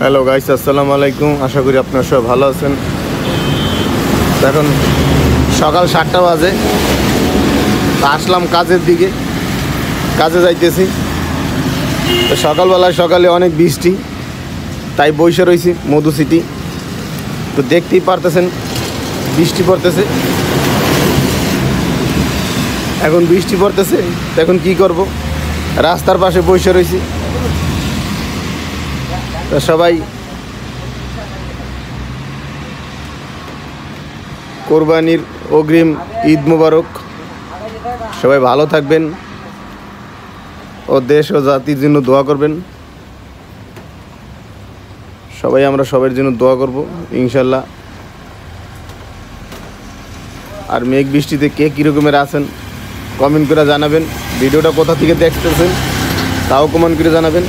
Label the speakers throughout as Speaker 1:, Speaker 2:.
Speaker 1: Hello guys, আসসালামু আলাইকুম। আশা করি আপনারা সবাই ভালো আছেন। এখন সকাল 7টা বাজে, আসলাম কাজের দিকে, কাজে যাইতেছি। তো সকালে অনেক বৃষ্টি, তাই বসে রয়েছি মধু সিটি। তো দেখতেই পারতেছেন বৃষ্টি পড়তেছে, এখন বৃষ্টি পড়তেছে। তো এখন কী করব, রাস্তার পাশে বসে রয়েছি। তো সবাই কোরবানির অগ্রিম ঈদ মুবারক। সবাই ভালো থাকবেন ও দেশ ও জাতির জন্য দোয়া করবেন। সবাই আমরা সবার জন্য দোয়া করব ইনশাল্লাহ। আর মেঘ বৃষ্টিতে কে কীরকমের আছেন কমেন্ট করে জানাবেন। ভিডিওটা কোথা থেকে দেখতেছেন তাও কমেন্ট করে জানাবেন।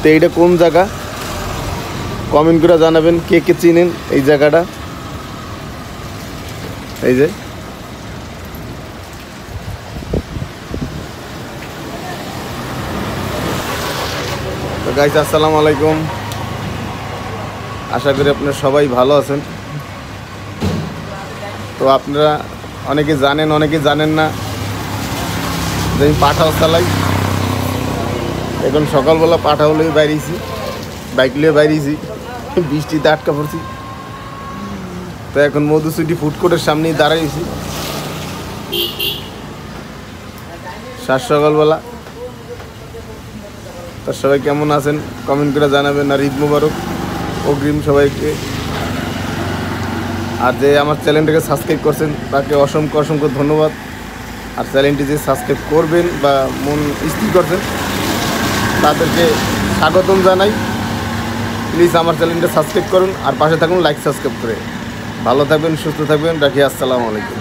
Speaker 1: তো এইটা কোন জায়গা কমেন্ট করে জানাবেন, কে কে চিনেন এই জায়গাটা। এই যে তো গাইস, আসসালামু আলাইকুম। আশা করি আপনারা সবাই ভালো আছেন। তো আপনারা অনেকে জানেন, অনেকে জানেন না যে আমি পাঠা চালাই। এখন সকালবেলা পাঠা হলেই বাইরেছি, বাইক নিয়ে বাইরেছি, বৃষ্টিতে আটকা পড়ছি। তো এখন মধুসিটি ফুড কোর্টের সামনেই দাঁড়াইছি সকালবেলা। তার সবাই কেমন আছেন কমেন্ট করে জানাবেন। আর ঈদ মুবারক অগ্রিম সবাইকে। আর যে আমার চ্যানেলটাকে সাবস্ক্রাইব করছেন তাকে অসংখ্য অসংখ্য ধন্যবাদ। আর চ্যানেলটি যে সাবস্ক্রাইব করবেন বা মন স্থির করছেন তাদেরকে স্বাগতম জানাই। প্লিজ আমার চ্যানেলটা সাবস্ক্রাইব করুন আর পাশে থাকুন লাইক সাবস্ক্রাইব করে। ভালো থাকবেন, সুস্থ থাকবেন, রাখি। আসসালামু আলাইকুম।